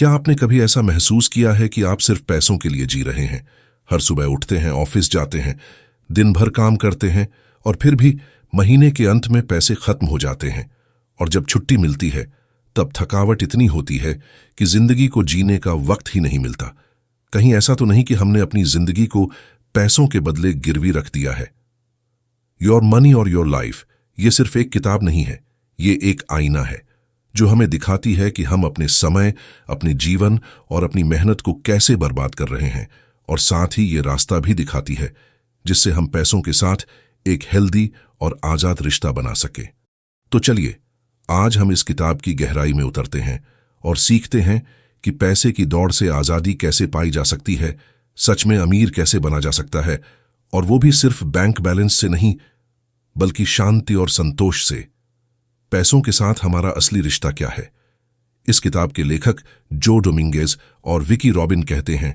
क्या आपने कभी ऐसा महसूस किया है कि आप सिर्फ पैसों के लिए जी रहे हैं? हर सुबह उठते हैं, ऑफिस जाते हैं, दिन भर काम करते हैं और फिर भी महीने के अंत में पैसे खत्म हो जाते हैं। और जब छुट्टी मिलती है तब थकावट इतनी होती है कि जिंदगी को जीने का वक्त ही नहीं मिलता। कहीं ऐसा तो नहीं कि हमने अपनी जिंदगी को पैसों के बदले गिरवी रख दिया है? योर मनी और योर लाइफ ये सिर्फ एक किताब नहीं है, ये एक आईना है जो हमें दिखाती है कि हम अपने समय, अपने जीवन और अपनी मेहनत को कैसे बर्बाद कर रहे हैं, और साथ ही ये रास्ता भी दिखाती है जिससे हम पैसों के साथ एक हेल्दी और आजाद रिश्ता बना सके। तो चलिए आज हम इस किताब की गहराई में उतरते हैं और सीखते हैं कि पैसे की दौड़ से आजादी कैसे पाई जा सकती है, सच में अमीर कैसे बना जा सकता है, और वो भी सिर्फ बैंक बैलेंस से नहीं बल्कि शांति और संतोष से। पैसों के साथ हमारा असली रिश्ता क्या है? इस किताब के लेखक जो डोमिंगेज और विकी रॉबिन कहते हैं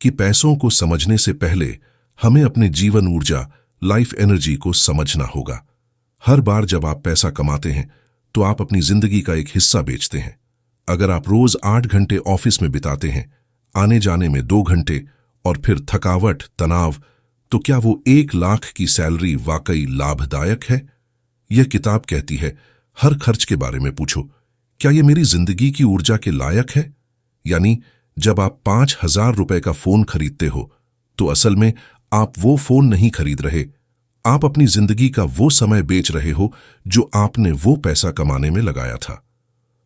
कि पैसों को समझने से पहले हमें अपने जीवन ऊर्जा, लाइफ एनर्जी को समझना होगा। हर बार जब आप पैसा कमाते हैं तो आप अपनी जिंदगी का एक हिस्सा बेचते हैं। अगर आप रोज 8 घंटे ऑफिस में बिताते हैं, आने जाने में 2 घंटे और फिर थकावट, तनाव, तो क्या वो 1 लाख की सैलरी वाकई लाभदायक है? यह किताब कहती है हर खर्च के बारे में पूछो, क्या यह मेरी जिंदगी की ऊर्जा के लायक है? यानी जब आप 5,000 रुपए का फोन खरीदते हो तो असल में आप वो फोन नहीं खरीद रहे, आप अपनी जिंदगी का वो समय बेच रहे हो जो आपने वो पैसा कमाने में लगाया था।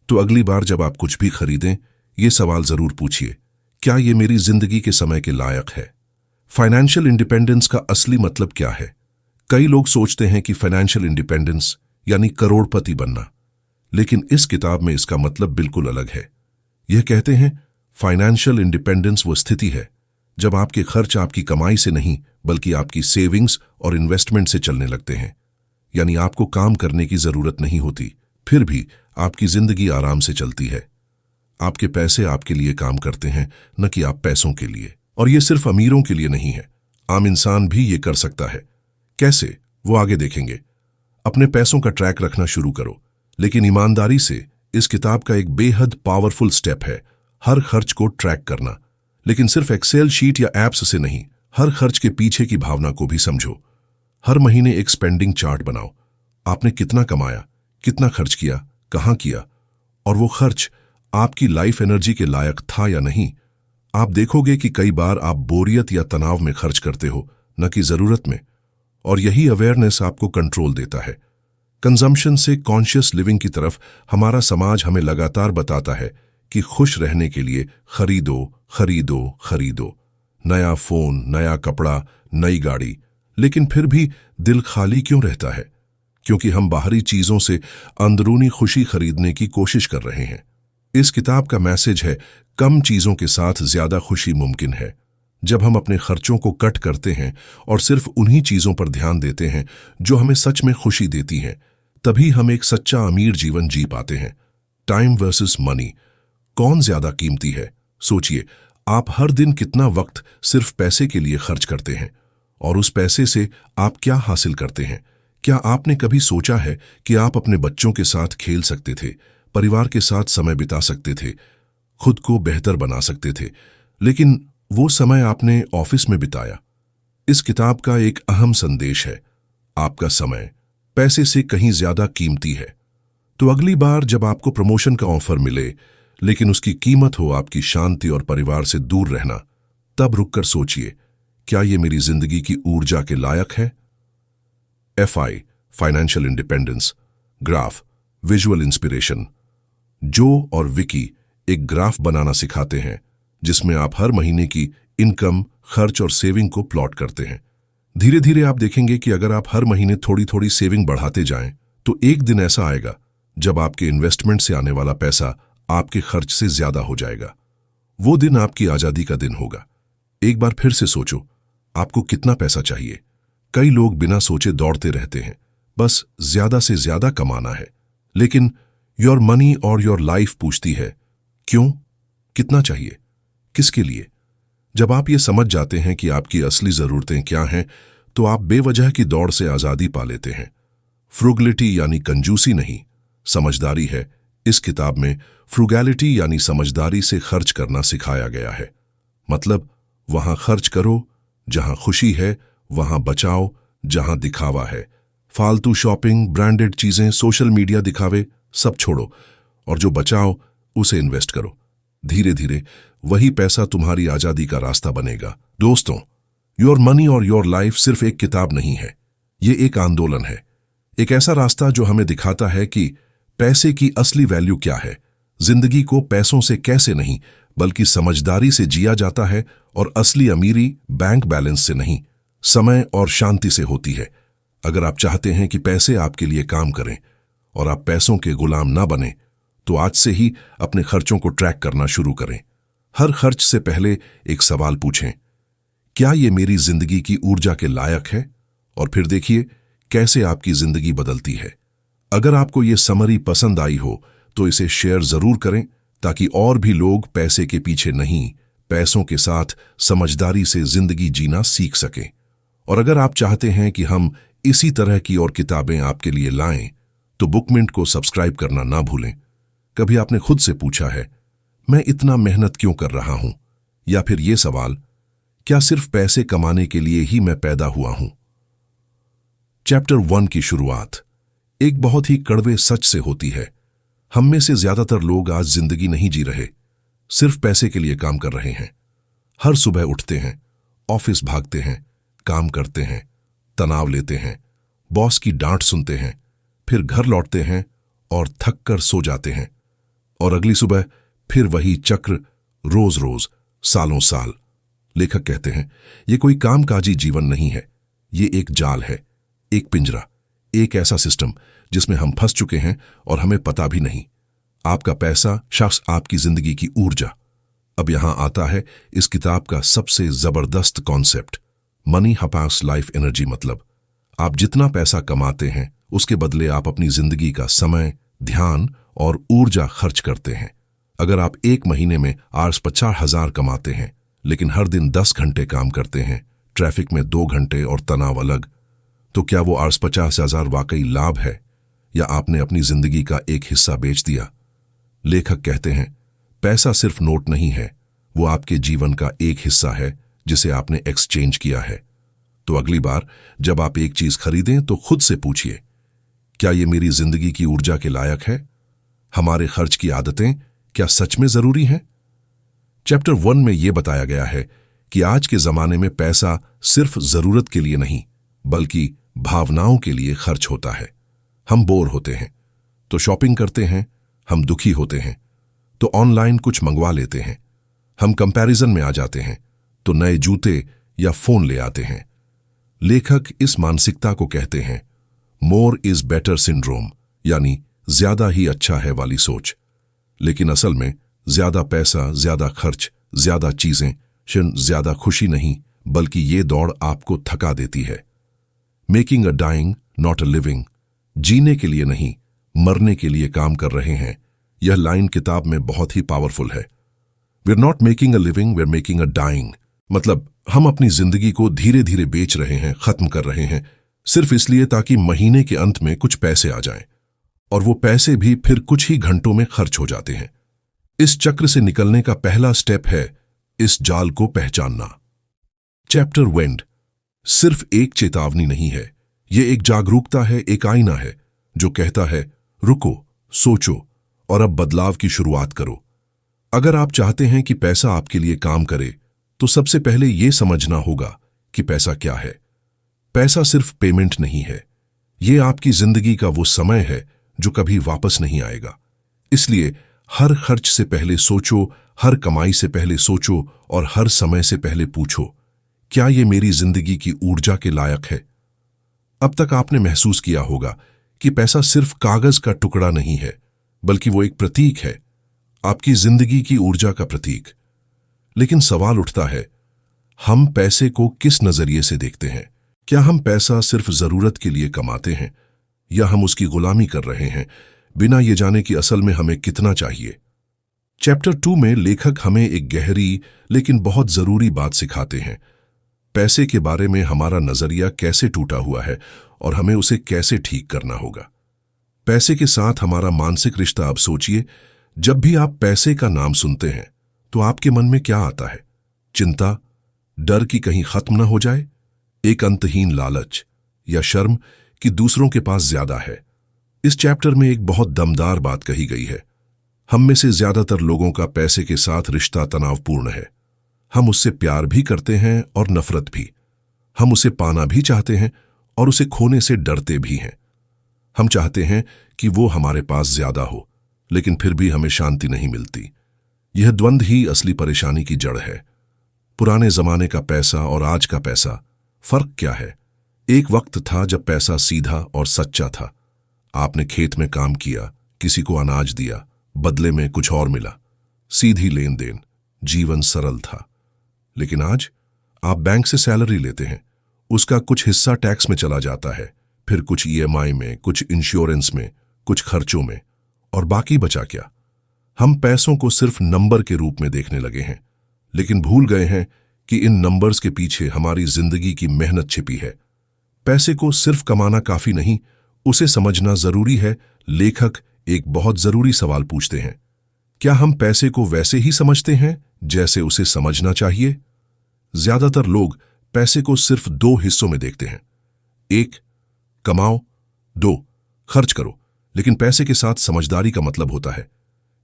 तो अगली बार जब आप कुछ भी खरीदें, ये सवाल जरूर पूछिए, क्या ये मेरी जिंदगी के समय के लायक है? फाइनेंशियल इंडिपेंडेंस का असली मतलब क्या है? कई लोग सोचते हैं कि फाइनेंशियल इंडिपेंडेंस यानी करोड़पति बनना, लेकिन इस किताब में इसका मतलब बिल्कुल अलग है। यह कहते हैं फाइनेंशियल इंडिपेंडेंस वो स्थिति है जब आपके खर्च आपकी कमाई से नहीं बल्कि आपकी सेविंग्स और इन्वेस्टमेंट से चलने लगते हैं। यानी आपको काम करने की जरूरत नहीं होती, फिर भी आपकी जिंदगी आराम से चलती है। आपके पैसे आपके लिए काम करते हैं, न कि आप पैसों के लिए। और यह सिर्फ अमीरों के लिए नहीं है, आम इंसान भी ये कर सकता है। कैसे, वो आगे देखेंगे। अपने पैसों का ट्रैक रखना शुरू करो, लेकिन ईमानदारी से। इस किताब का एक बेहद पावरफुल स्टेप है हर खर्च को ट्रैक करना, लेकिन सिर्फ एक्सेल शीट या एप्स से नहीं, हर खर्च के पीछे की भावना को भी समझो। हर महीने एक स्पेंडिंग चार्ट बनाओ। आपने कितना कमाया, कितना खर्च किया, कहां किया, और वो खर्च आपकी लाइफ एनर्जी के लायक था या नहीं। आप देखोगे कि कई बार आप बोरियत या तनाव में खर्च करते हो, न कि जरूरत में, और यही अवेयरनेस आपको कंट्रोल देता है। कंजम्पशन से कॉन्शियस लिविंग की तरफ हमारा समाज हमें लगातार बताता है कि खुश रहने के लिए खरीदो खरीदो खरीदो, नया फोन, नया कपड़ा, नई गाड़ी, लेकिन फिर भी दिल खाली क्यों रहता है? क्योंकि हम बाहरी चीजों से अंदरूनी खुशी खरीदने की कोशिश कर रहे हैं। इस किताब का मैसेज है कम चीजों के साथ ज्यादा खुशी मुमकिन है। जब हम अपने खर्चों को कट करते हैं और सिर्फ उन्हीं चीजों पर ध्यान देते हैं जो हमें सच में खुशी देती हैं, तभी हम एक सच्चा अमीर जीवन जी पाते हैं। टाइम वर्सेस मनी, कौन ज्यादा कीमती है? सोचिए, आप हर दिन कितना वक्त सिर्फ पैसे के लिए खर्च करते हैं, और उस पैसे से आप क्या हासिल करते हैं? क्या आपने कभी सोचा है कि आप अपने बच्चों के साथ खेल सकते थे, परिवार के साथ समय बिता सकते थे, खुद को बेहतर बना सकते थे, लेकिन वो समय आपने ऑफिस में बिताया? इस किताब का एक अहम संदेश है, आपका समय पैसे से कहीं ज्यादा कीमती है। तो अगली बार जब आपको प्रमोशन का ऑफर मिले, लेकिन उसकी कीमत हो आपकी शांति और परिवार से दूर रहना, तब रुककर सोचिए, क्या यह मेरी जिंदगी की ऊर्जा के लायक है? FI financial independence graph, visual inspiration. जो और विकी एक ग्राफ बनाना सिखाते हैं जिसमें आप हर महीने की इनकम, खर्च और सेविंग को प्लॉट करते हैं। धीरे धीरे आप देखेंगे कि अगर आप हर महीने थोड़ी थोड़ी सेविंग बढ़ाते जाएं, तो एक दिन ऐसा आएगा जब आपके इन्वेस्टमेंट से आने वाला पैसा आपके खर्च से ज्यादा हो जाएगा। वो दिन आपकी आजादी का दिन होगा। एक बार फिर से सोचो, आपको कितना पैसा चाहिए? कई लोग बिना सोचे दौड़ते रहते हैं, बस ज्यादा से ज्यादा कमाना है। लेकिन योर मनी और योर लाइफ पूछती है, क्यों? कितना चाहिए? किसके लिए? जब आप ये समझ जाते हैं कि आपकी असली जरूरतें क्या हैं, तो आप बेवजह की दौड़ से आजादी पा लेते हैं। फ्रुगलिटी यानी कंजूसी नहीं, समझदारी है इस किताब में फ्रूगैलिटी यानी समझदारी से खर्च करना सिखाया गया है। मतलब वहां खर्च करो जहां खुशी है, वहां बचाओ जहां दिखावा है। फालतू शॉपिंग, ब्रांडेड चीजें, सोशल मीडिया दिखावे सब छोड़ो और जो बचाओ उसे इन्वेस्ट करो। धीरे धीरे वही पैसा तुम्हारी आजादी का रास्ता बनेगा। दोस्तों, योर मनी और योर लाइफ सिर्फ एक किताब नहीं है, ये एक आंदोलन है। एक ऐसा रास्ता जो हमें दिखाता है कि पैसे की असली वैल्यू क्या है, जिंदगी को पैसों से कैसे नहीं बल्कि समझदारी से जिया जाता है, और असली अमीरी बैंक बैलेंस से नहीं, समय और शांति से होती है। अगर आप चाहते हैं कि पैसे आपके लिए काम करें और आप पैसों के गुलाम ना बने, तो आज से ही अपने खर्चों को ट्रैक करना शुरू करें। हर खर्च से पहले एक सवाल पूछें, क्या ये मेरी जिंदगी की ऊर्जा के लायक है? और फिर देखिए कैसे आपकी जिंदगी बदलती है। अगर आपको ये समरी पसंद आई हो तो इसे शेयर जरूर करें, ताकि और भी लोग पैसे के पीछे नहीं, पैसों के साथ समझदारी से जिंदगी जीना सीख सकें। और अगर आप चाहते हैं कि हम इसी तरह की और किताबें आपके लिए लाएं, तो बुकमिंट को सब्सक्राइब करना ना भूलें। कभी आपने खुद से पूछा है, मैं इतना मेहनत क्यों कर रहा हूं? या फिर ये सवाल, क्या सिर्फ पैसे कमाने के लिए ही मैं पैदा हुआ हूं? चैप्टर 1 की शुरुआत एक बहुत ही कड़वे सच से होती है। हम में से ज्यादातर लोग आज जिंदगी नहीं जी रहे, सिर्फ पैसे के लिए काम कर रहे हैं। हर सुबह उठते हैं, ऑफिस भागते हैं, काम करते हैं, तनाव लेते हैं, बॉस की डांट सुनते हैं, फिर घर लौटते हैं और थक कर सो जाते हैं, और अगली सुबह फिर वही चक्र, रोज रोज, सालों साल। लेखक कहते हैं, ये कोई कामकाजी जीवन नहीं है, ये एक जाल है, एक पिंजरा, एक ऐसा सिस्टम जिसमें हम फंस चुके हैं और हमें पता भी नहीं। आपका पैसा, शख्स, आपकी जिंदगी की ऊर्जा। अब यहां आता है इस किताब का सबसे जबरदस्त कॉन्सेप्ट, मनी हपास लाइफ एनर्जी। मतलब आप जितना पैसा कमाते हैं उसके बदले आप अपनी जिंदगी का समय, ध्यान और ऊर्जा खर्च करते हैं। अगर आप एक महीने में 50,000 कमाते हैं लेकिन हर दिन 10 घंटे काम करते हैं, ट्रैफिक में 2 घंटे और तनाव अलग, तो क्या वो 50,000 वाकई लाभ है या आपने अपनी जिंदगी का एक हिस्सा बेच दिया? लेखक कहते हैं, पैसा सिर्फ नोट नहीं है, वो आपके जीवन का एक हिस्सा है जिसे आपने एक्सचेंज किया है। तो अगली बार जब आप एक चीज खरीदें तो खुद से पूछिए, क्या ये मेरी जिंदगी की ऊर्जा के लायक है? हमारे खर्च की आदतें क्या सच में जरूरी हैं? चैप्टर 1 में यह बताया गया है कि आज के जमाने में पैसा सिर्फ जरूरत के लिए नहीं बल्कि भावनाओं के लिए खर्च होता है। हम बोर होते हैं तो शॉपिंग करते हैं, हम दुखी होते हैं तो ऑनलाइन कुछ मंगवा लेते हैं, हम कंपैरिजन में आ जाते हैं तो नए जूते या फोन ले आते हैं। लेखक इस मानसिकता को कहते हैं मोर इज बेटर सिंड्रोम, यानी ज्यादा ही अच्छा है वाली सोच। लेकिन असल में ज्यादा पैसा, ज्यादा खर्च, ज्यादा चीजें, ज्यादा खुशी नहीं, बल्कि ये दौड़ आपको थका देती है। Making a dying not a living, जीने के लिए नहीं मरने के लिए काम कर रहे हैं। यह लाइन किताब में बहुत ही पावरफुल है। We are not making a living, we are making a dying. मतलब हम अपनी जिंदगी को धीरे धीरे बेच रहे हैं, खत्म कर रहे हैं, सिर्फ इसलिए ताकि महीने के अंत में कुछ पैसे आ जाएं, और वो पैसे भी फिर कुछ ही घंटों में खर्च हो जाते हैं। इस चक्र से निकलने का पहला स्टेप है इस जाल को पहचानना। चैप्टर वेंड सिर्फ एक चेतावनी नहीं है, यह एक जागरूकता है, एक आईना है जो कहता है रुको, सोचो और अब बदलाव की शुरुआत करो। अगर आप चाहते हैं कि पैसा आपके लिए काम करे तो सबसे पहले यह समझना होगा कि पैसा क्या है। पैसा सिर्फ पेमेंट नहीं है, यह आपकी जिंदगी का वो समय है जो कभी वापस नहीं आएगा। इसलिए हर खर्च से पहले सोचो, हर कमाई से पहले सोचो और हर समय से पहले पूछो, क्या यह मेरी जिंदगी की ऊर्जा के लायक है? अब तक आपने महसूस किया होगा कि पैसा सिर्फ कागज का टुकड़ा नहीं है, बल्कि वो एक प्रतीक है, आपकी जिंदगी की ऊर्जा का प्रतीक। लेकिन सवाल उठता है, हम पैसे को किस नजरिए से देखते हैं? क्या हम पैसा सिर्फ जरूरत के लिए कमाते हैं या हम उसकी गुलामी कर रहे हैं बिना ये जाने कि असल में हमें कितना चाहिए? चैप्टर 2 में लेखक हमें एक गहरी लेकिन बहुत जरूरी बात सिखाते हैं। पैसे के बारे में हमारा नजरिया कैसे टूटा हुआ है और हमें उसे कैसे ठीक करना होगा। पैसे के साथ हमारा मानसिक रिश्ता। अब सोचिए, जब भी आप पैसे का नाम सुनते हैं तो आपके मन में क्या आता है? चिंता, डर कि कहीं खत्म न हो जाए, एक अंतहीन लालच, या शर्म कि दूसरों के पास ज्यादा है। इस चैप्टर में एक बहुत दमदार बात कही गई है। हम में से ज्यादातर लोगों का पैसे के साथ रिश्ता तनावपूर्ण है। हम उससे प्यार भी करते हैं और नफरत भी। हम उसे पाना भी चाहते हैं और उसे खोने से डरते भी हैं। हम चाहते हैं कि वो हमारे पास ज्यादा हो, लेकिन फिर भी हमें शांति नहीं मिलती। यह द्वंद्व ही असली परेशानी की जड़ है। पुराने जमाने का पैसा और आज का पैसा, फर्क क्या है? एक वक्त था जब पैसा सीधा और सच्चा था। आपने खेत में काम किया, किसी को अनाज दिया, बदले में कुछ और मिला। सीधी लेन देन, जीवन सरल था। लेकिन आज आप बैंक से सैलरी लेते हैं, उसका कुछ हिस्सा टैक्स में चला जाता है, फिर कुछ ईएमआई में, कुछ इंश्योरेंस में, कुछ खर्चों में, और बाकी बचा क्या? हम पैसों को सिर्फ नंबर के रूप में देखने लगे हैं, लेकिन भूल गए हैं कि इन नंबर्स के पीछे हमारी जिंदगी की मेहनत छिपी है। पैसे को सिर्फ कमाना काफी नहीं, उसे समझना जरूरी है। लेखक एक बहुत जरूरी सवाल पूछते हैं, क्या हम पैसे को वैसे ही समझते हैं जैसे उसे समझना चाहिए? ज्यादातर लोग पैसे को सिर्फ दो हिस्सों में देखते हैं। एक, कमाओ, दो, खर्च करो। लेकिन पैसे के साथ समझदारी का मतलब होता है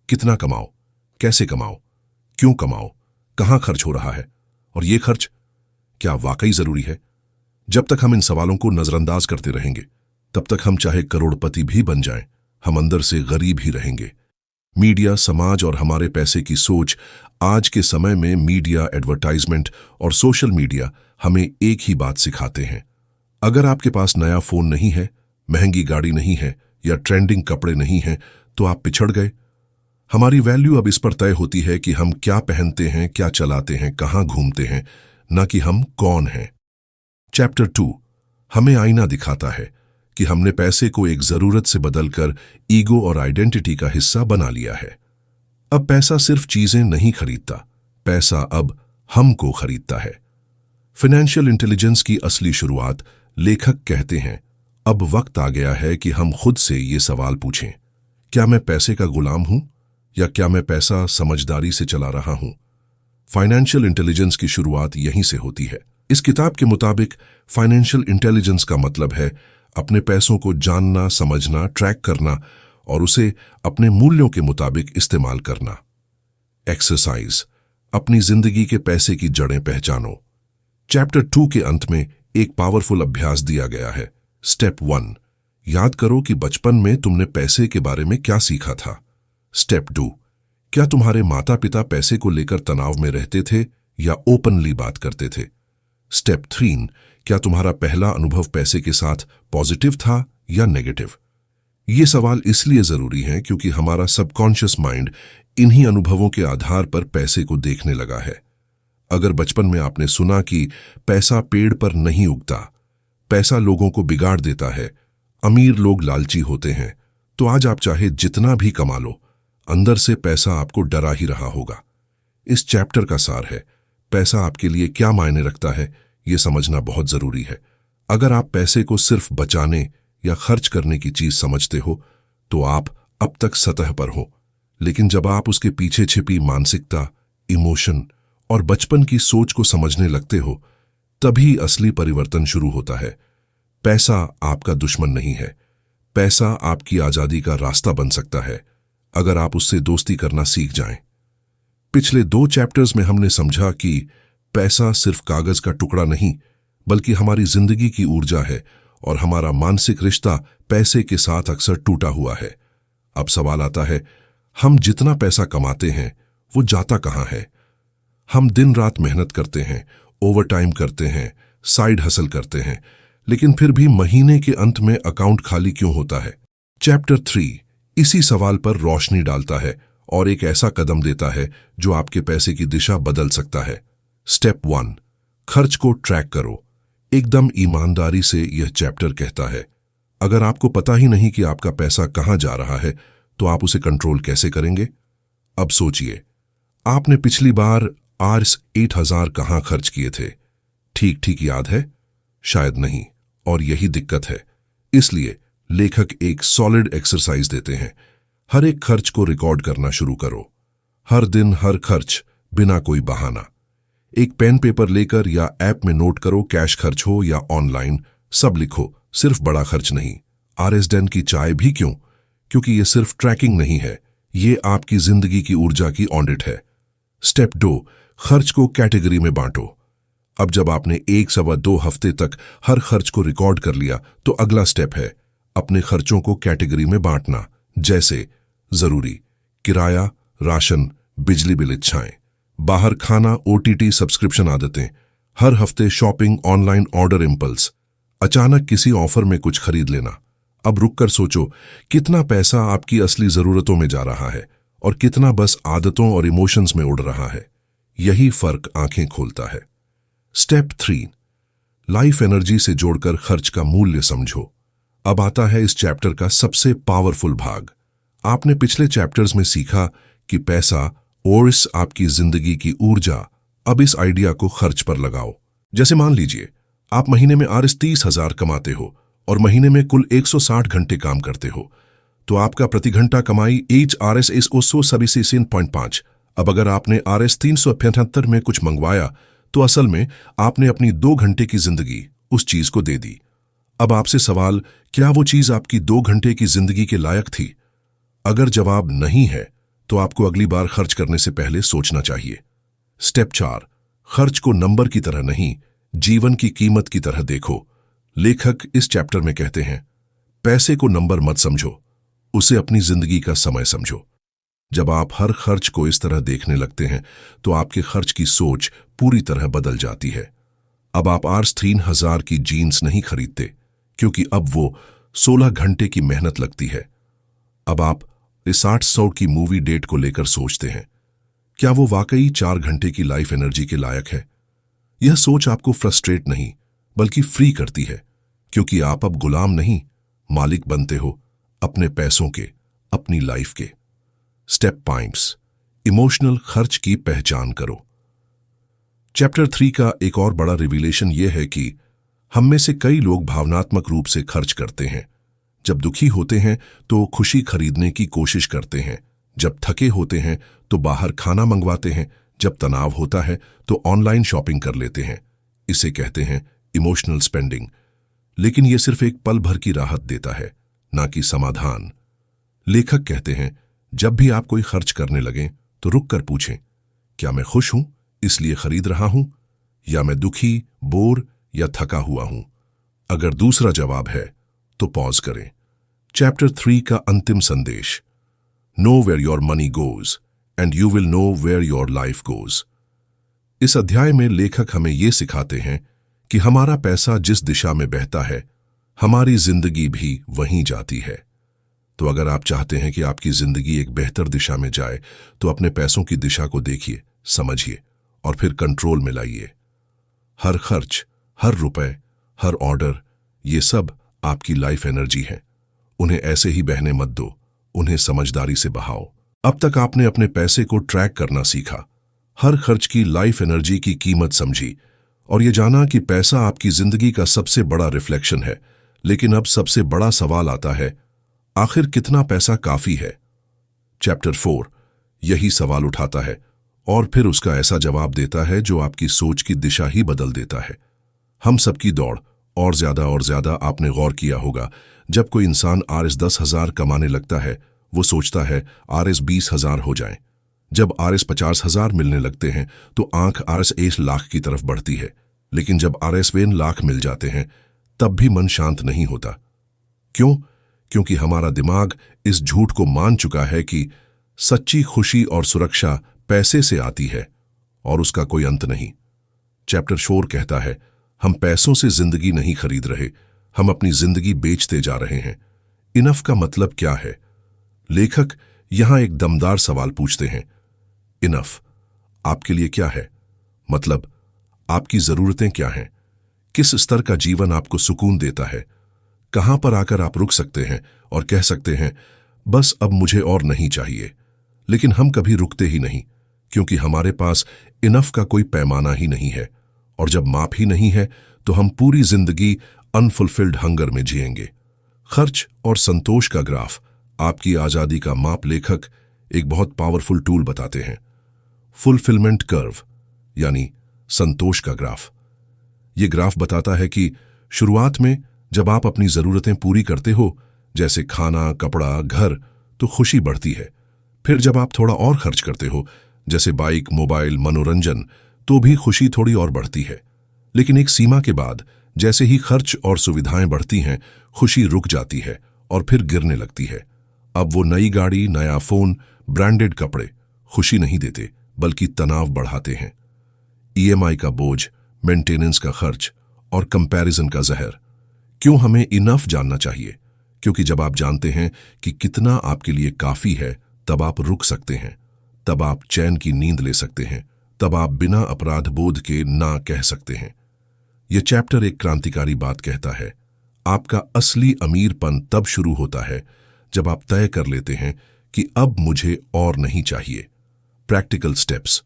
कितना कमाओ, कैसे कमाओ, क्यों कमाओ, कहां खर्च हो रहा है, और ये खर्च क्या वाकई जरूरी है? जब तक हम इन सवालों को नजरअंदाज करते रहेंगे, तब तक हम चाहे करोड़पति भी बन जाएं, हम अंदर से गरीब ही रहेंगे। मीडिया, समाज और हमारे पैसे की सोच। आज के समय में मीडिया, एडवर्टाइजमेंट और सोशल मीडिया हमें एक ही बात सिखाते हैं। अगर आपके पास नया फोन नहीं है, महंगी गाड़ी नहीं है या ट्रेंडिंग कपड़े नहीं हैं, तो आप पिछड़ गए। हमारी वैल्यू अब इस पर तय होती है कि हम क्या पहनते हैं, क्या चलाते हैं, कहां घूमते हैं, न कि हम कौन हैं। चैप्टर 2 हमें आईना दिखाता है कि हमने पैसे को एक जरूरत से बदलकर ईगो और आइडेंटिटी का हिस्सा बना लिया है। अब पैसा सिर्फ चीजें नहीं खरीदता, पैसा अब हमको खरीदता है। फाइनेंशियल इंटेलिजेंस की असली शुरुआत, लेखक कहते हैं, अब वक्त आ गया है कि हम खुद से ये सवाल पूछें, क्या मैं पैसे का गुलाम हूं या क्या मैं पैसा समझदारी से चला रहा हूं? फाइनेंशियल इंटेलिजेंस की शुरुआत यहीं से होती है। इस किताब के मुताबिक फाइनेंशियल इंटेलिजेंस का मतलब है अपने पैसों को जानना, समझना, ट्रैक करना और उसे अपने मूल्यों के मुताबिक इस्तेमाल करना। एक्सरसाइज, अपनी जिंदगी के पैसे की जड़ें पहचानो। चैप्टर 2 के अंत में एक पावरफुल अभ्यास दिया गया है। स्टेप 1, याद करो कि बचपन में तुमने पैसे के बारे में क्या सीखा था। स्टेप 2, क्या तुम्हारे माता पिता पैसे को लेकर तनाव में रहते थे या ओपनली बात करते थे? स्टेप 3, क्या तुम्हारा पहला अनुभव पैसे के साथ पॉजिटिव था या नेगेटिव? ये सवाल इसलिए जरूरी हैं क्योंकि हमारा सबकॉन्शियस माइंड इन्हीं अनुभवों के आधार पर पैसे को देखने लगा है। अगर बचपन में आपने सुना कि पैसा पेड़ पर नहीं उगता, पैसा लोगों को बिगाड़ देता है, अमीर लोग लालची होते हैं, तो आज आप चाहे जितना भी कमा लो, अंदर से पैसा आपको डरा ही रहा होगा। इस चैप्टर का सार है, पैसा आपके लिए क्या मायने रखता है, ये समझना बहुत जरूरी है। अगर आप पैसे को सिर्फ बचाने या खर्च करने की चीज समझते हो, तो आप अब तक सतह पर हो। लेकिन जब आप उसके पीछे छिपी मानसिकता, इमोशन और बचपन की सोच को समझने लगते हो, तभी असली परिवर्तन शुरू होता है। पैसा आपका दुश्मन नहीं है, पैसा आपकी आजादी का रास्ता बन सकता है, अगर आप उससे दोस्ती करना सीख जाएं। पिछले 2 चैप्टर्स में हमने समझा कि पैसा सिर्फ कागज का टुकड़ा नहीं, बल्कि हमारी जिंदगी की ऊर्जा है और हमारा मानसिक रिश्ता पैसे के साथ अक्सर टूटा हुआ है। अब सवाल आता है, हम जितना पैसा कमाते हैं वो जाता कहां है? हम दिन रात मेहनत करते हैं, ओवरटाइम करते हैं, साइड हसल करते हैं, लेकिन फिर भी महीने के अंत में अकाउंट खाली क्यों होता है? चैप्टर 3 इसी सवाल पर रोशनी डालता है और एक ऐसा कदम देता है जो आपके पैसे की दिशा बदल सकता है। स्टेप 1, खर्च को ट्रैक करो। एकदम ईमानदारी से यह चैप्टर कहता है, अगर आपको पता ही नहीं कि आपका पैसा कहां जा रहा है, तो आप उसे कंट्रोल कैसे करेंगे? अब सोचिए, आपने पिछली बार Rs 8,000 कहां खर्च किए थे? ठीक ठीक याद है? शायद नहीं, और यही दिक्कत है। इसलिए लेखक एक सॉलिड एक्सरसाइज देते हैं। हर एक खर्च को रिकॉर्ड करना शुरू करो। हर दिन हर खर्च, बिना कोई बहाना। एक पेन पेपर लेकर या ऐप में नोट करो, कैश खर्च हो या ऑनलाइन, सब लिखो, सिर्फ बड़ा खर्च नहीं। RS Den की चाय भी क्यों? क्योंकि ये सिर्फ ट्रैकिंग नहीं है, ये आपकी जिंदगी की ऊर्जा की ऑडिट है। स्टेप 2, खर्च को कैटेगरी में बांटो। अब जब आपने 1-2 हफ्ते तक हर खर्च को रिकॉर्ड कर लिया, तो अगला स्टेप है अपने खर्चों को कैटेगरी में बांटना। जैसे जरूरी, किराया, राशन, बिजली बिल, इच्छाएं, बाहर खाना, OTT सब्सक्रिप्शन, आदतें, हर हफ्ते शॉपिंग, ऑनलाइन ऑर्डर, इंपल्स, अचानक किसी ऑफर में कुछ खरीद लेना। अब रुककर सोचो कितना पैसा आपकी असली जरूरतों में जा रहा है और कितना बस आदतों और इमोशंस में उड़ रहा है। यही फर्क आंखें खोलता है। स्टेप 3, लाइफ एनर्जी से जोड़कर खर्च का मूल्य समझो। अब आता है इस चैप्टर का सबसे पावरफुल भाग। आपने पिछले चैप्टर्स में सीखा कि पैसा और इस आपकी जिंदगी की ऊर्जा। अब इस आइडिया को खर्च पर लगाओ। जैसे मान लीजिए आप महीने में RS 30,000 कमाते हो और महीने में कुल 160 घंटे काम करते हो, तो आपका प्रति घंटा कमाई HRS is 276.5। अब अगर आपने RS 378 में कुछ मंगवाया, तो असल में आपने अपनी 2 घंटे की जिंदगी उस चीज को दे दी। अब आपसे सवाल, क्या वो चीज आपकी 2 घंटे की जिंदगी के लायक थी? अगर जवाब नहीं है, तो आपको अगली बार खर्च करने से पहले सोचना चाहिए। स्टेप 4, खर्च को नंबर की तरह नहीं, जीवन की कीमत की तरह देखो। लेखक इस चैप्टर में कहते हैं, पैसे को नंबर मत समझो, उसे अपनी जिंदगी का समय समझो। जब आप हर खर्च को इस तरह देखने लगते हैं, तो आपके खर्च की सोच पूरी तरह बदल जाती है। अब आप RS 3000 की जीन्स नहीं खरीदते, क्योंकि अब वो 16 घंटे की मेहनत लगती है। अब आप 800 की मूवी डेट को लेकर सोचते हैं, क्या वो वाकई 4 घंटे की लाइफ एनर्जी के लायक है? यह सोच आपको फ्रस्ट्रेट नहीं, बल्कि फ्री करती है, क्योंकि आप अब गुलाम नहीं, मालिक बनते हो अपने पैसों के, अपनी लाइफ के। स्टेप 5, इमोशनल खर्च की पहचान करो। चैप्टर 3 का एक और बड़ा रिवीलेशन यह है कि हम में से कई लोग भावनात्मक रूप से खर्च करते हैं। जब दुखी होते हैं तो खुशी खरीदने की कोशिश करते हैं, जब थके होते हैं तो बाहर खाना मंगवाते हैं, जब तनाव होता है तो ऑनलाइन शॉपिंग कर लेते हैं। इसे कहते हैं इमोशनल स्पेंडिंग। लेकिन यह सिर्फ एक पल भर की राहत देता है, ना कि समाधान। लेखक कहते हैं, जब भी आप कोई खर्च करने लगें तो रुक कर पूछें, क्या मैं खुश हूं इसलिए खरीद रहा हूं, या मैं दुखी, बोर या थका हुआ हूं? अगर दूसरा जवाब है तो पॉज करें। चैप्टर 3 का अंतिम संदेश, know where your money goes and you will know where your life goes. इस अध्याय में लेखक हमें यह सिखाते हैं कि हमारा पैसा जिस दिशा में बहता है, हमारी जिंदगी भी वहीं जाती है। तो अगर आप चाहते हैं कि आपकी जिंदगी एक बेहतर दिशा में जाए, तो अपने पैसों की दिशा को देखिए, समझिए और फिर कंट्रोल में लाइए। हर खर्च, हर रुपए, हर ऑर्डर, ये सब आपकी लाइफ एनर्जी है। उन्हें ऐसे ही बहने मत दो, उन्हें समझदारी से बहाओ। अब तक आपने अपने पैसे को ट्रैक करना सीखा, हर खर्च की लाइफ एनर्जी की कीमत समझी और ये जाना कि पैसा आपकी जिंदगी का सबसे बड़ा रिफ्लेक्शन है। लेकिन अब सबसे बड़ा सवाल आता है, आखिर कितना पैसा काफी है? चैप्टर 4 यही सवाल उठाता है और फिर उसका ऐसा जवाब देता है जो आपकी सोच की दिशा ही बदल देता है। हम सबकी दौड़ और ज्यादा आपने गौर किया होगा, जब कोई इंसान RS 10,000 कमाने लगता है, वो सोचता है RS 20,000 हो जाए। जब RS 50,000 मिलने लगते हैं तो आंख RS 1 लाख की तरफ बढ़ती है। लेकिन जब RS 1 लाख मिल जाते हैं, तब भी मन शांत नहीं होता। क्यों? क्योंकि हमारा दिमाग इस झूठ को मान चुका है कि सच्ची खुशी और सुरक्षा पैसे से आती है और उसका कोई अंत नहीं। चैप्टर 4 कहता है, हम पैसों से जिंदगी नहीं खरीद रहे, हम अपनी जिंदगी बेचते जा रहे हैं। इनफ का मतलब क्या है? लेखक यहां एक दमदार सवाल पूछते हैं, इनफ आपके लिए क्या है? मतलब आपकी जरूरतें क्या हैं? किस स्तर का जीवन आपको सुकून देता है? कहां पर आकर आप रुक सकते हैं और कह सकते हैं, बस अब मुझे और नहीं चाहिए? लेकिन हम कभी रुकते ही नहीं, क्योंकि हमारे पास इनफ का कोई पैमाना ही नहीं है। और जब माप ही नहीं है, तो हम पूरी जिंदगी अनफुलफिल्ड हंगर में जिएंगे। खर्च और संतोष का ग्राफ आपकी आजादी का माप लेखक एक बहुत पावरफुल टूल बताते हैं। फुलफिलमेंट कर्व यानी संतोष का ग्राफ। ये ग्राफ बताता है कि शुरुआत में जब आप अपनी जरूरतें पूरी करते हो, जैसे खाना, कपड़ा, घर, तो खुशी बढ़ती है। फिर जब आप थोड़ा और खर्च करते हो, जैसे बाइक, मोबाइल, मनोरंजन, तो भी खुशी थोड़ी और बढ़ती है। लेकिन एक सीमा के बाद जैसे ही खर्च और सुविधाएं बढ़ती हैं, खुशी रुक जाती है और फिर गिरने लगती है। अब वो नई गाड़ी, नया फोन, ब्रांडेड कपड़े खुशी नहीं देते, बल्कि तनाव बढ़ाते हैं। ईएमआई का बोझ, मेंटेनेंस का खर्च और कंपैरिजन का जहर। क्यों हमें इनफ जानना चाहिए? क्योंकि जब आप जानते हैं कि कितना आपके लिए काफी है, तब आप रुक सकते हैं, तब आप चैन की नींद ले सकते हैं, तब आप बिना अपराध बोध के ना कह सकते हैं। यह चैप्टर एक क्रांतिकारी बात कहता है। आपका असली अमीरपन तब शुरू होता है जब आप तय कर लेते हैं कि अब मुझे और नहीं चाहिए। Practical steps.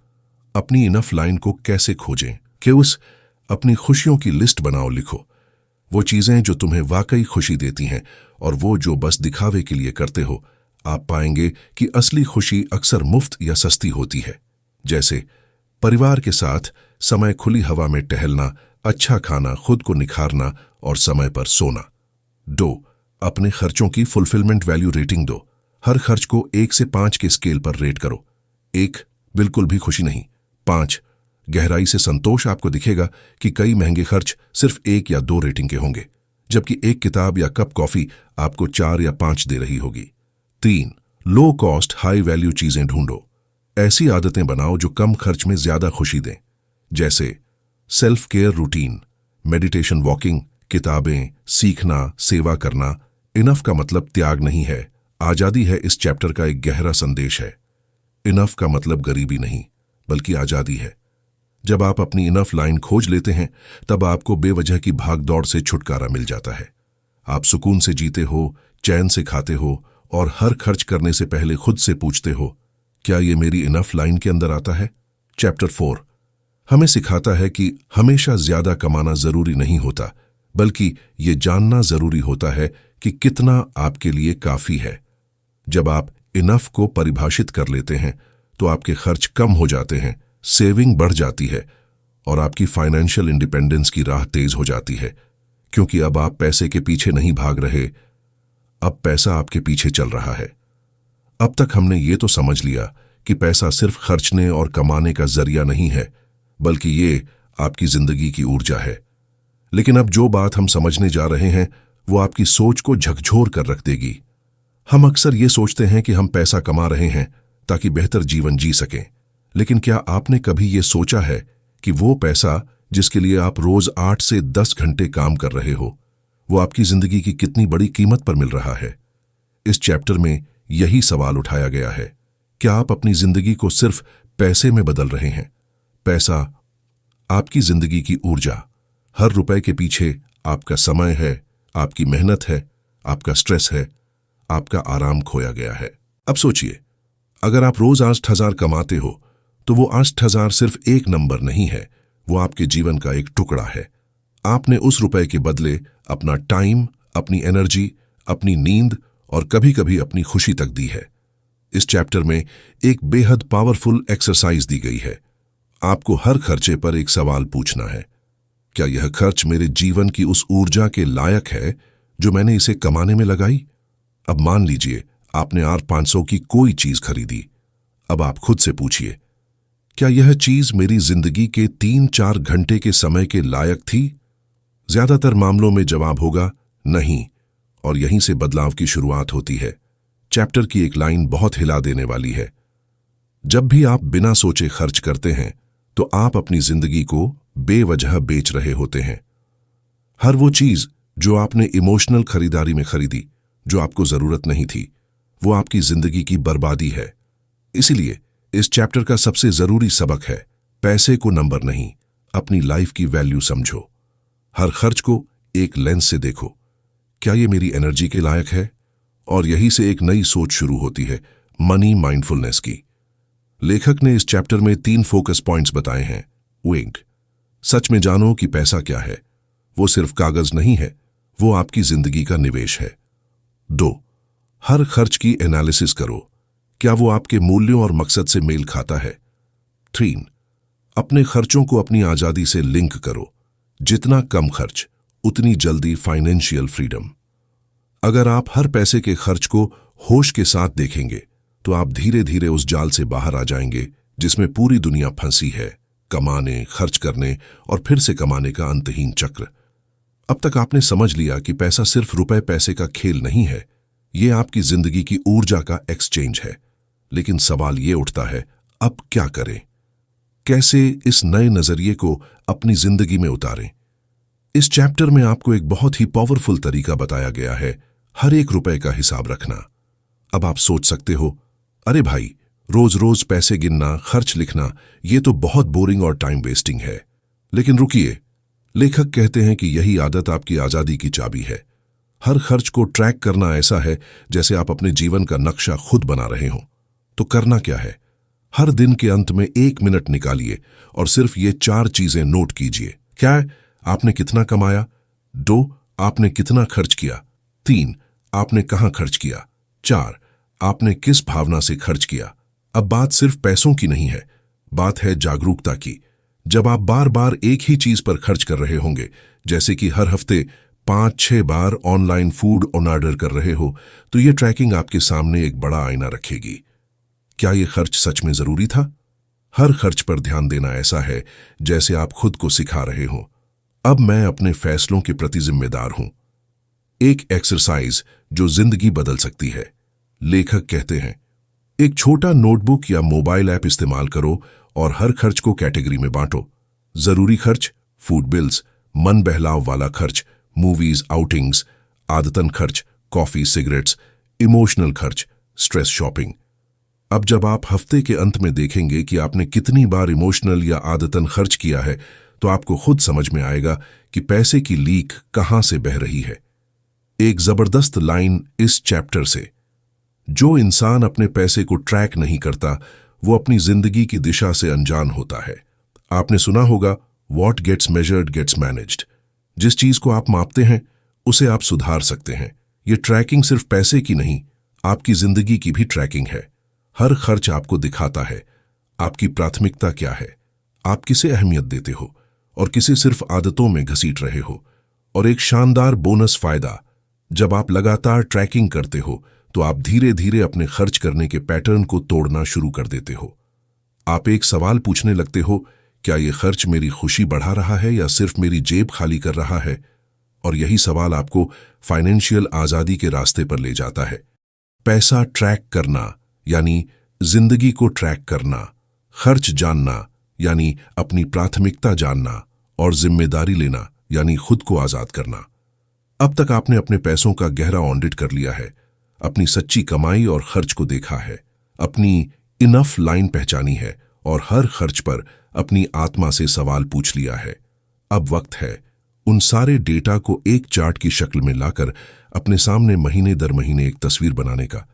अपनी इनफ लाइन को कैसे खोजें? कि उस अपनी खुशियों की लिस्ट बनाओ, लिखो वो चीजें जो तुम्हें वाकई खुशी देती हैं और वो जो बस दिखावे के लिए करते हो। आप पाएंगे कि असली खुशी अक्सर मुफ्त या सस्ती होती है, जैसे परिवार के साथ समय, खुली हवा में टहलना, अच्छा खाना, खुद को निखारना और समय पर सोना। 2. अपने खर्चों की फुलफिलमेंट वैल्यू रेटिंग दो। हर खर्च को 1 से 5 के स्केल पर रेट करो। 1 बिल्कुल भी खुशी नहीं, 5 गहराई से संतोष। आपको दिखेगा कि कई महंगे खर्च सिर्फ 1 या 2 रेटिंग के होंगे, जबकि एक किताब या कप कॉफी आपको 4 या 5 दे रही होगी। 3. लो कॉस्ट हाई वैल्यू चीजें ढूंढो। ऐसी आदतें बनाओ जो कम खर्च में ज्यादा खुशी दें, जैसे self care routine, meditation, walking, किताबें, सीखना, सेवा करना। इनफ का मतलब त्याग नहीं है, आजादी है। इस चैप्टर का एक गहरा संदेश है। इनफ का मतलब गरीबी नहीं, बल्कि आजादी है। जब आप अपनी इनफ लाइन खोज लेते हैं, तब आपको बेवजह की भागदौड़ से छुटकारा मिल जाता है। आप सुकून से जीते हो, चैन से खाते हो और हर खर्च करने से पहले खुद से पूछते हो, क्या ये मेरी इनफ लाइन के अंदर आता है? चैप्टर 4 हमें सिखाता है कि हमेशा ज्यादा कमाना जरूरी नहीं होता, बल्कि ये जानना जरूरी होता है कि कितना आपके लिए काफी है। जब आप इनफ को परिभाषित कर लेते हैं, तो आपके खर्च कम हो जाते हैं, सेविंग बढ़ जाती है और आपकी फाइनेंशियल इंडिपेंडेंस की राह तेज हो जाती है, क्योंकि अब आप पैसे के पीछे नहीं भाग रहे, अब पैसा आपके पीछे चल रहा है। अब तक हमने ये तो समझ लिया कि पैसा सिर्फ खर्चने और कमाने का जरिया नहीं है, बल्कि ये आपकी जिंदगी की ऊर्जा है। लेकिन अब जो बात हम समझने जा रहे हैं, वो आपकी सोच को झकझोर कर रख देगी। हम अक्सर ये सोचते हैं कि हम पैसा कमा रहे हैं ताकि बेहतर जीवन जी सकें, लेकिन क्या आपने कभी ये सोचा है कि वो पैसा जिसके लिए आप रोज 8 से 10 घंटे काम कर रहे हो, वो आपकी जिंदगी की कितनी बड़ी कीमत पर मिल रहा है? इस चैप्टर में यही सवाल उठाया गया है। क्या आप अपनी जिंदगी को सिर्फ पैसे में बदल रहे हैं? पैसा आपकी जिंदगी की ऊर्जा। हर रुपए के पीछे आपका समय है, आपकी मेहनत है, आपका स्ट्रेस है, आपका आराम खोया गया है। अब सोचिए, अगर आप रोज 8,000 कमाते हो, तो वो 8,000 सिर्फ एक नंबर नहीं है, वो आपके जीवन का एक टुकड़ा है। आपने उस रुपए के बदले अपना टाइम, अपनी एनर्जी, अपनी नींद और कभी-कभी अपनी खुशी तक दी है। इस चैप्टर में एक बेहद पावरफुल एक्सरसाइज दी गई है। आपको हर खर्चे पर एक सवाल पूछना है, क्या यह खर्च मेरे जीवन की उस ऊर्जा के लायक है जो मैंने इसे कमाने में लगाई? अब मान लीजिए आपने 500 की कोई चीज खरीदी। अब आप खुद से पूछिए, क्या यह चीज मेरी जिंदगी के 3-4 घंटे के समय के लायक थी? ज्यादातर मामलों में जवाब होगा नहीं, और यहीं से बदलाव की शुरुआत होती है। चैप्टर की एक लाइन बहुत हिला देने वाली है। जब भी आप बिना सोचे खर्च करते हैं, तो आप अपनी जिंदगी को बेवजह बेच रहे होते हैं। हर वो चीज जो आपने इमोशनल खरीदारी में खरीदी, जो आपको जरूरत नहीं थी, वो आपकी जिंदगी की बर्बादी है। इसीलिए इस चैप्टर का सबसे जरूरी सबक है, पैसे को नंबर नहीं, अपनी लाइफ की वैल्यू समझो। हर खर्च को एक लेंस से देखो, क्या ये मेरी एनर्जी के लायक है? और यहीं से एक नई सोच शुरू होती है, मनी माइंडफुलनेस की। लेखक ने इस चैप्टर में 3 फोकस पॉइंट्स बताए हैं। विंक, सच में जानो कि पैसा क्या है। वो सिर्फ कागज नहीं है, वो आपकी जिंदगी का निवेश है। 2. हर खर्च की एनालिसिस करो, क्या वो आपके मूल्यों और मकसद से मेल खाता है? 3. अपने खर्चों को अपनी आजादी से लिंक करो, जितना कम खर्च उतनी जल्दी फाइनेंशियल फ्रीडम। अगर आप हर पैसे के खर्च को होश के साथ देखेंगे तो आप धीरे धीरे उस जाल से बाहर आ जाएंगे जिसमें पूरी दुनिया फंसी है, कमाने, खर्च करने और फिर से कमाने का अंतहीन चक्र। अब तक आपने समझ लिया कि पैसा सिर्फ रुपए पैसे का खेल नहीं है, ये आपकी जिंदगी की ऊर्जा का एक्सचेंज है। लेकिन सवाल ये उठता है, अब क्या करें? कैसे इस नए नजरिए को अपनी जिंदगी में उतारें? इस चैप्टर में आपको एक बहुत ही पावरफुल तरीका बताया गया है, हर एक रुपए का हिसाब रखना। अब आप सोच सकते हो, अरे भाई, रोज रोज पैसे गिनना, खर्च लिखना, ये तो बहुत बोरिंग और टाइम वेस्टिंग है। लेकिन रुकिए, लेखक कहते हैं कि यही आदत आपकी आजादी की चाबी है। हर खर्च को ट्रैक करना ऐसा है जैसे आप अपने जीवन का नक्शा खुद बना रहे हो। तो करना क्या है? हर दिन के अंत में 1 मिनट निकालिए और सिर्फ ये 4 चीजें नोट कीजिए। क्या है? आपने कितना कमाया? 2. आपने कितना खर्च किया? 3. आपने कहां खर्च किया? 4. आपने किस भावना से खर्च किया? अब बात सिर्फ पैसों की नहीं है, बात है जागरूकता की। जब आप बार बार एक ही चीज पर खर्च कर रहे होंगे, जैसे कि हर हफ्ते 5-6 बार ऑनलाइन फूड ऑर्डर कर रहे हो, तो ये ट्रैकिंग आपके सामने एक बड़ा आईना रखेगी। क्या ये खर्च सच में जरूरी था? हर खर्च पर ध्यान देना ऐसा है जैसे आप खुद को सिखा रहे हो, अब मैं अपने फैसलों के प्रति जिम्मेदार हूं। एक एक्सरसाइज जो जिंदगी बदल सकती है। लेखक कहते हैं, एक छोटा नोटबुक या मोबाइल ऐप इस्तेमाल करो और हर खर्च को कैटेगरी में बांटो। जरूरी खर्च, फूड बिल्स, मन बहलाव वाला खर्च, मूवीज, आउटिंग्स, आदतन खर्च, कॉफी, सिगरेट्स, इमोशनल खर्च, स्ट्रेस शॉपिंग। अब जब आप हफ्ते के अंत में देखेंगे कि आपने कितनी बार इमोशनल या आदतन खर्च किया है, तो आपको खुद समझ में आएगा कि पैसे की लीक कहां से बह रही है। एक जबरदस्त लाइन इस चैप्टर से, जो इंसान अपने पैसे को ट्रैक नहीं करता वो अपनी जिंदगी की दिशा से अनजान होता है। आपने सुना होगा, what gets measured gets managed. जिस चीज को आप मापते हैं उसे आप सुधार सकते हैं। ये ट्रैकिंग सिर्फ पैसे की नहीं, आपकी जिंदगी की भी ट्रैकिंग है। हर खर्च आपको दिखाता है आपकी प्राथमिकता क्या है, आप किसे अहमियत देते हो और किसे सिर्फ आदतों में घसीट रहे हो। और एक शानदार बोनस फायदा, जब आप लगातार ट्रैकिंग करते हो तो आप धीरे धीरे अपने खर्च करने के पैटर्न को तोड़ना शुरू कर देते हो। आप एक सवाल पूछने लगते हो, क्या ये खर्च मेरी खुशी बढ़ा रहा है या सिर्फ मेरी जेब खाली कर रहा है? और यही सवाल आपको फाइनेंशियल आजादी के रास्ते पर ले जाता है। पैसा ट्रैक करना यानी जिंदगी को ट्रैक करना, खर्च जानना यानी अपनी प्राथमिकता जानना, और जिम्मेदारी लेना यानी खुद को आजाद करना। अब तक आपने अपने पैसों का गहरा ऑडिट कर लिया है, अपनी सच्ची कमाई और खर्च को देखा है, अपनी इनफ लाइन पहचानी है और हर खर्च पर अपनी आत्मा से सवाल पूछ लिया है। अब वक्त है उन सारे डेटा को एक चार्ट की शक्ल में लाकर अपने सामने महीने दर महीने एक तस्वीर बनाने का,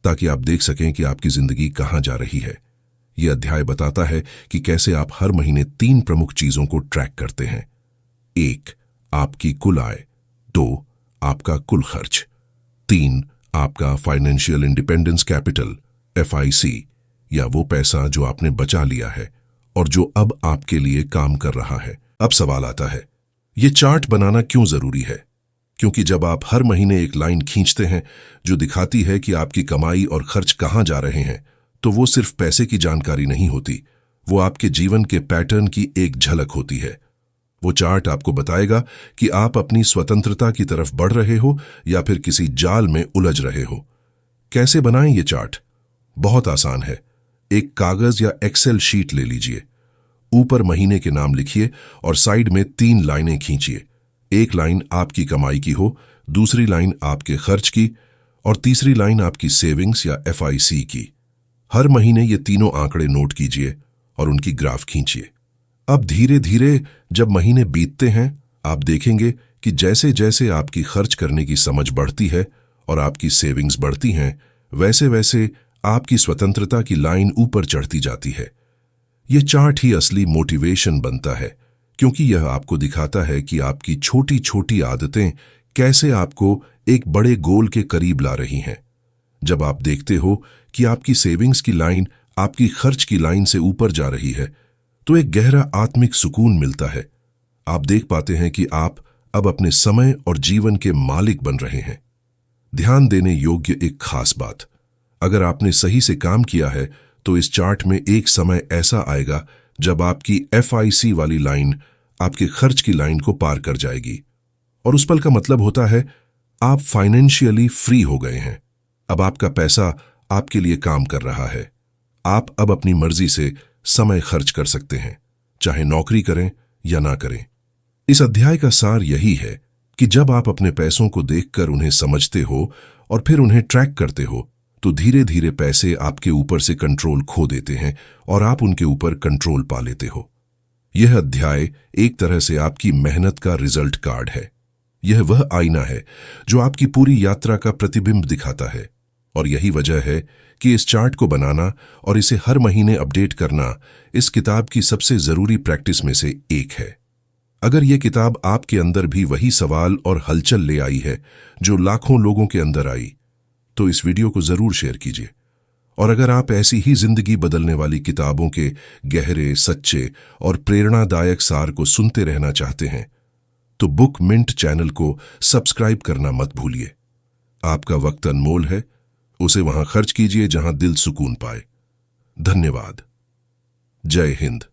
ताकि आप देख सकें कि आपकी जिंदगी कहां जा रही है। यह अध्याय बताता है कि कैसे आप हर महीने 3 प्रमुख चीजों को ट्रैक करते हैं। 1. आपकी कुल आय। 2. आपका कुल खर्च। 3. आपका फाइनेंशियल इंडिपेंडेंस कैपिटल, FIC, या वो पैसा जो आपने बचा लिया है और जो अब आपके लिए काम कर रहा है। अब सवाल आता है, ये चार्ट बनाना क्यों जरूरी है? क्योंकि जब आप हर महीने एक लाइन खींचते हैं जो दिखाती है कि आपकी कमाई और खर्च कहां जा रहे हैं, तो वो सिर्फ पैसे की जानकारी नहीं होती, वो आपके जीवन के पैटर्न की एक झलक होती है। वो चार्ट आपको बताएगा कि आप अपनी स्वतंत्रता की तरफ बढ़ रहे हो या फिर किसी जाल में उलझ रहे हो। कैसे बनाएं ये चार्ट? बहुत आसान है। एक कागज या एक्सेल शीट ले लीजिए, ऊपर महीने के नाम लिखिए और साइड में 3 लाइनें खींचिए। एक लाइन आपकी कमाई की हो, दूसरी लाइन आपके खर्च की और तीसरी लाइन आपकी सेविंग्स या FIC की। हर महीने ये तीनों आंकड़े नोट कीजिए और उनकी ग्राफ खींचिए। अब धीरे धीरे जब महीने बीतते हैं, आप देखेंगे कि जैसे जैसे आपकी खर्च करने की समझ बढ़ती है और आपकी सेविंग्स बढ़ती हैं, वैसे वैसे आपकी स्वतंत्रता की लाइन ऊपर चढ़ती जाती है। ये चार्ट ही असली मोटिवेशन बनता है, क्योंकि यह आपको दिखाता है कि आपकी छोटी छोटी आदतें कैसे आपको एक बड़े गोल के करीब ला रही हैं। जब आप देखते हो कि आपकी सेविंग्स की लाइन आपकी खर्च की लाइन से ऊपर जा रही है, तो एक गहरा आत्मिक सुकून मिलता है। आप देख पाते हैं कि आप अब अपने समय और जीवन के मालिक बन रहे हैं। ध्यान देने योग्य एक खास बात, अगर आपने सही से काम किया है तो इस चार्ट में एक समय ऐसा आएगा जब आपकी FIC वाली लाइन आपके खर्च की लाइन को पार कर जाएगी। और उस पल का मतलब होता है आप फाइनेंशियली फ्री हो गए हैं। अब आपका पैसा आपके लिए काम कर रहा है। आप अब अपनी मर्जी से समय खर्च कर सकते हैं, चाहे नौकरी करें या ना करें। इस अध्याय का सार यही है कि जब आप अपने पैसों को देखकर उन्हें समझते हो और फिर उन्हें ट्रैक करते हो, तो धीरे धीरे पैसे आपके ऊपर से कंट्रोल खो देते हैं और आप उनके ऊपर कंट्रोल पा लेते हो। यह अध्याय एक तरह से आपकी मेहनत का रिजल्ट कार्ड है। यह वह आईना है जो आपकी पूरी यात्रा का प्रतिबिंब दिखाता है। और यही वजह है कि इस चार्ट को बनाना और इसे हर महीने अपडेट करना इस किताब की सबसे जरूरी प्रैक्टिस में से एक है। अगर यह किताब आपके अंदर भी वही सवाल और हलचल ले आई है जो लाखों लोगों के अंदर आई, तो इस वीडियो को जरूर शेयर कीजिए। और अगर आप ऐसी ही जिंदगी बदलने वाली किताबों के गहरे, सच्चे और प्रेरणादायक सार को सुनते रहना चाहते हैं, तो बुक मिंट चैनल को सब्सक्राइब करना मत भूलिए। आपका वक्त अनमोल है, उसे वहां खर्च कीजिए जहां दिल सुकून पाए। धन्यवाद। जय हिंद।